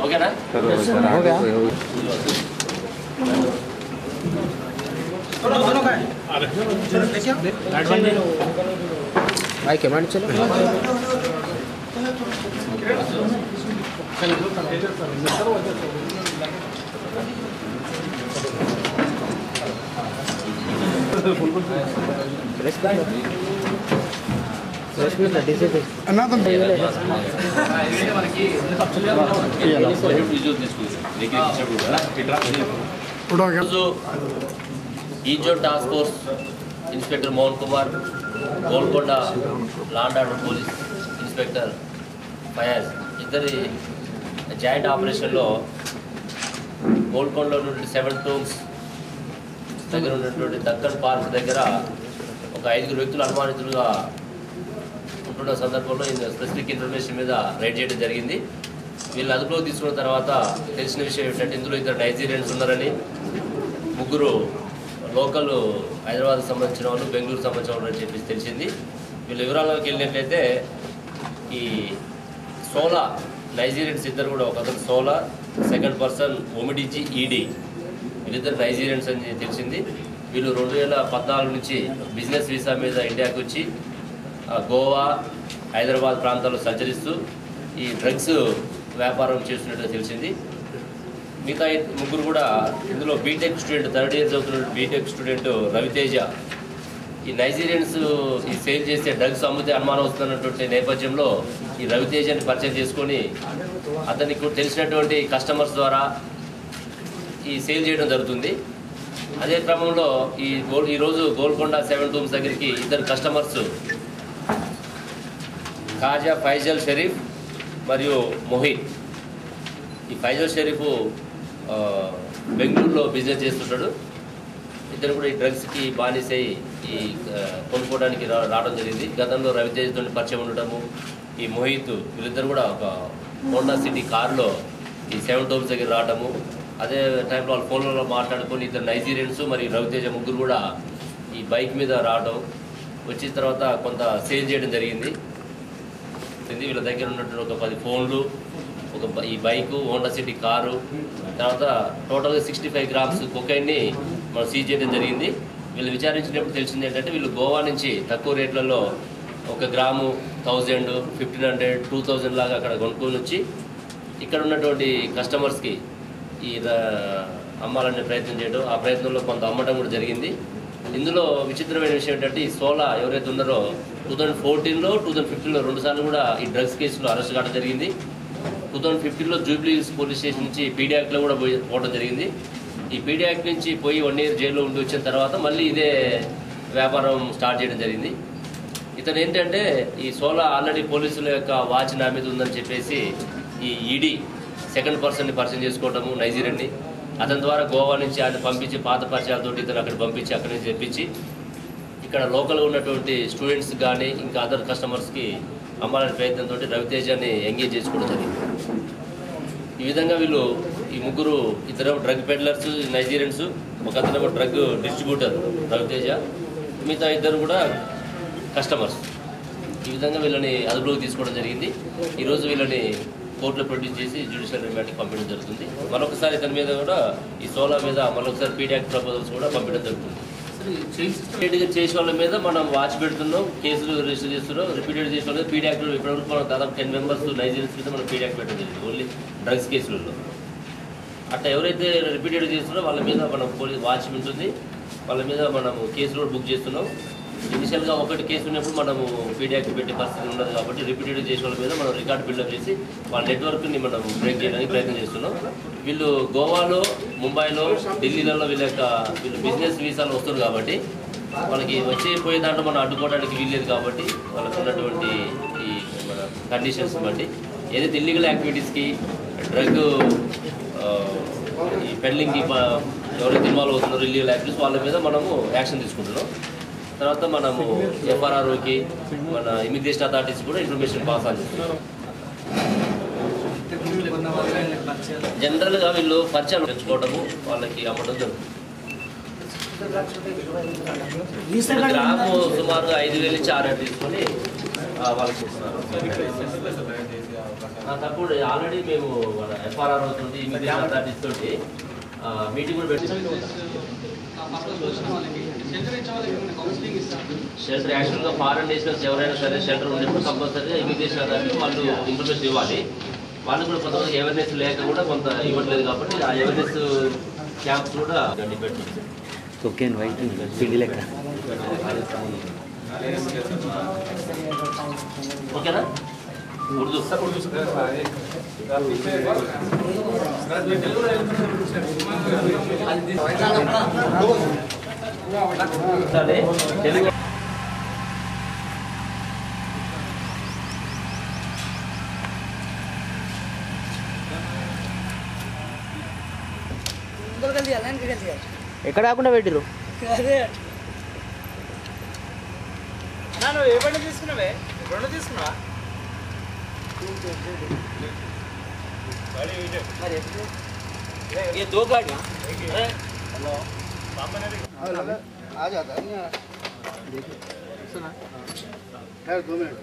Okay ना हो गया भाई क्या मान चलो ఈజో task force inspector Mohan Kumar, Golconda law and order police inspector Fayaz ఇద్దరి జాయింట్ ఆపరేషన్లో గోల్కొండలో నుండి 7 టూమ్స్ దగ్గర ఉన్నటువంటి దక్కన్ పార్క్ దగ్గర ఒక 5 వ్యక్తులు అనుమానితులుగా ఉంటున్న సందర్భంలో స్పెసిఫిక్ ఇన్ఫర్మేషన్ మీద రైడ్ చేయడం జరిగింది. వీళ్ళు అదుపులోకి తీసుకున్న తర్వాత తెలిసిన విషయం ఏంటంటే ఇందులో 2 నైజీరియన్స్ ఉన్నారని, 3 లోకల్ హైదరాబాద్కి సంబంధించిన వాళ్ళు, బెంగళూరు సంబంధించిన వాళ్ళు అని చెప్పి తెలిసింది. వీళ్ళ వివరాల్లోకి వెళ్ళినట్లయితే ఈ సోలా నైజీరియన్స్ ఇద్దరు కూడా, ఒక అతను సోలా, సెకండ్ పర్సన్ ఒమిడిజీ ఈడీ, వీళ్ళిద్దరు నైజీరియన్స్ అని తెలిసింది. వీళ్ళు 2014 నుంచి బిజినెస్ వీసా మీద ఇండియాకి వచ్చి గోవా, హైదరాబాద్ ప్రాంతాల్లో సంచరిస్తూ ఈ డ్రగ్స్ వ్యాపారం చేస్తున్నట్టుగా తెలిసింది. మిగతా 3 కూడా ఇందులో బీటెక్ స్టూడెంట్, 3rd ఇయర్ చదువుతున్న బీటెక్ స్టూడెంట్ రవితేజ ఈ నైజీరియన్స్ ఈ సేల్ చేసే డ్రగ్స్ అమ్మితే అనుమానం వస్తున్నటువంటి నేపథ్యంలో ఈ రవితేజని పరిచయం చేసుకొని అతనికి తెలిసినటువంటి కస్టమర్స్ ద్వారా ఈ సేల్ చేయడం జరుగుతుంది. అదే క్రమంలో ఈరోజు గోల్కొండ 7 టూమ్స్ దగ్గరికి 2 కస్టమర్స్ ఖాజా ఫైజల్ షరీఫ్ మరియు మొహిత్. ఈ ఫైజల్ షరీఫ్ బెంగళూరులో బిజినెస్ చేస్తుంటాడు. ఇద్దరు కూడా ఈ డ్రగ్స్కి బానిసై ఈ కొనుక్కోవడానికి రావడం జరిగింది. గతంలో రవితేజతో పరిచయం ఉండటము, ఈ మొహిత్ వీళ్ళిద్దరు కూడా ఒక హోండా సిటీ కారులో ఈ 7 టూమ్స్ దగ్గర రావడము, అదే టైంలో వాళ్ళు ఫోన్లలో మాట్లాడుకొని 2 నైజీరియన్స్ మరియు రవితేజ 3 కూడా ఈ బైక్ మీద రావడం, వచ్చిన తర్వాత కొంత సేల్ చేయడం జరిగింది. వీళ్ళ దగ్గర ఉన్నటువంటి ఒక 10 ఫోన్లు, ఈ బైకు, హోండా సిటీ కారు, తర్వాత టోటల్గా 65 గ్రామ్స్ కొకైన్ని మనం సీజ్ చేయడం జరిగింది. వీళ్ళు విచారించినప్పుడు తెలిసింది ఏంటంటే వీళ్ళు గోవా నుంచి తక్కువ రేట్లలో 1 గ్రాము 1000, 1500, 2000 లాగా అక్కడ కొనుక్కొని వచ్చి ఇక్కడ ఉన్నటువంటి కస్టమర్స్కి ఈ అమ్మాలనే ప్రయత్నం చేయడం, ఆ ప్రయత్నంలో కొంత అమ్మడం కూడా జరిగింది. ఇందులో విచిత్రమైన విషయం ఏంటంటే ఈ సోలా ఎవరైతే ఉన్నారో 2014లో 2015లో 2 సార్లు కూడా ఈ డ్రగ్స్ కేసులో అరెస్ట్ కావడం జరిగింది. 2015లో జూబ్లీ పోలీస్ స్టేషన్ నుంచి పీడీ యాక్ట్లో కూడా పోవడం జరిగింది. ఈ పీడీ యాక్ట్ నుంచి పోయి 1 ఇయర్ జైల్లో ఉండి వచ్చిన తర్వాత మళ్ళీ ఇదే వ్యాపారం స్టార్ట్ చేయడం జరిగింది. ఇతను ఏంటంటే ఈ సోలా ఆల్రెడీ పోలీసుల యొక్క వాచ్ నా మీద ఉందని చెప్పేసి ఈ ఈడీ సెకండ్ పర్సన్ని పరిచయం చేసుకోవటము నైజీరియన్ని, అతని ద్వారా గోవా నుంచి ఆయన పంపించి పాత పరిచయాలతో ఇతను అక్కడ పంపించి అక్కడి నుంచి తెప్పించి ఇక్కడ లోకల్గా ఉన్నటువంటి స్టూడెంట్స్ కానీ ఇంకా అదర్ కస్టమర్స్కి అమ్మాలనే ప్రయత్నంతో రవితేజని ఎంగేజ్ చేసుకోవడం జరిగింది. ఈ విధంగా వీళ్ళు ఈ 2 డ్రగ్ పెడ్లర్స్ నైజీరియన్స్, ఒక అతను డ్రగ్ డిస్ట్రిబ్యూటర్ రవితేజ, మిగతా 2 కూడా కస్టమర్స్. ఈ విధంగా వీళ్ళని అదుపులోకి తీసుకోవడం జరిగింది. ఈరోజు వీళ్ళని కోర్టులో ప్రొడ్యూస్ చేసి జ్యుడిషియల్ రిమాండ్కి పంపించడం జరుగుతుంది. మరొకసారి ఇతని మీద కూడా ఈ సోలా మీద మరొకసారి పీడీ యాక్ట్ ప్రపోజల్స్ కూడా పంపించడం జరుగుతుంది. రిపీటెడ్గా చేసే వాళ్ళ మీద మనం వాచ్ పెడుతున్నాం, కేసులు రిజిస్టర్ చేస్తున్నాం. రిపీటెడ్ చేసే వాళ్ళ మీద పీడీ యాక్ట్లో ఇప్పటివరకు మనం దాదాపు 10 మెంబర్స్ నైజీరియన్స్ మీద మనం పీడీ యాక్ట్ పెట్టడం జరిగింది ఓన్లీ డ్రగ్స్ కేసులలో. అట్లా ఎవరైతే రిపీటెడ్ చేస్తున్నారో వాళ్ళ మీద మనం పోలీస్ వాచ్ ఉంటుంది, వాళ్ళ మీద మనము కేసులు కూడా బుక్ చేస్తున్నాం. ఇనిషియల్గా 1 కేసు ఉన్నప్పుడు మనము పీడీ యాక్ట్ పెట్టే పరిస్థితి ఉండదు కాబట్టి రిపీటెడ్ చేసే వాళ్ళ మీద మనం రికార్డ్ బిల్డప్ చేసి వాళ్ళ నెట్వర్క్ని మనం బ్రేక్ చేయడానికి ప్రయత్నం చేస్తున్నాం. వీళ్ళు గోవాలో, ముంబైలో, ఢిల్లీలలో వీళ్ళు బిజినెస్ వీసాలు వస్తున్నారు కాబట్టి వాళ్ళకి పోయే దాంట్లో మనం అడ్డుకోవడానికి వీల్లేదు కాబట్టి వాళ్ళకు ఉన్నటువంటి ఈ మన కండిషన్స్ బట్టి ఏదైతే ఇల్లీగల్ యాక్టివిటీస్కి డ్రగ్ ఈ పెడ్లింగ్కి ఎవరైతే ఇన్వాల్వ్ అవుతున్నారో ఇల్లీగల్ యాక్టివిటీస్ వాళ్ళ మీద మనము యాక్షన్ తీసుకుంటున్నాం. తర్వాత మనము ఎఫ్ఆర్ఆర్ఓకి మన ఇమిగ్రేషన్ అథారిటీస్ కూడా ఇన్ఫర్మేషన్ పాస్ ఆన్ చేస్తున్నాం. జనరల్గా వీళ్ళు పరిచయాలు పెంచుకోవడము వాళ్ళకి అమ్మడం జరుగుతుంది. గ్రాము సుమారుగా 5,000 నుంచి 6,000 తీసుకొని వాళ్ళకి ఇస్తున్నారు. తప్పుడు ఆల్రెడీ మేము మన ఎఫ్ఆర్ఆర్ అవుతుంది ఇమిగ్రేషన్ అథారిటీస్ తోటి మీటింగ్ కూడా పెట్టి షెల్టర్ యాక్చువల్గా ఫారెన్ నేషనల్స్ ఎవరైనా సరే షెల్టర్ ఉన్నప్పుడు కంపల్సరీగా ఇమిగ్రేషన్ అథారిటీ వాళ్ళు ఇన్ఫర్మేషన్ ఇవ్వాలి. వాళ్ళు కూడా కొంతమంది అవేర్నెస్ లేక కూడా కొంత ఇవ్వట్లేదు కాబట్టి ఆ అవేర్నెస్ క్యాంప్స్ కూడా పెట్టింది. ఓకేనా ఉర్దూ తెలుగు ఎక్కడ కాకుండా పెట్టిరు నువ్వు ఏ బండి తీసుకున్నావే? రెండు తీసుకున్నావా? ये 2 गाड़ियाँ आ जाता है सुना 2 मिनट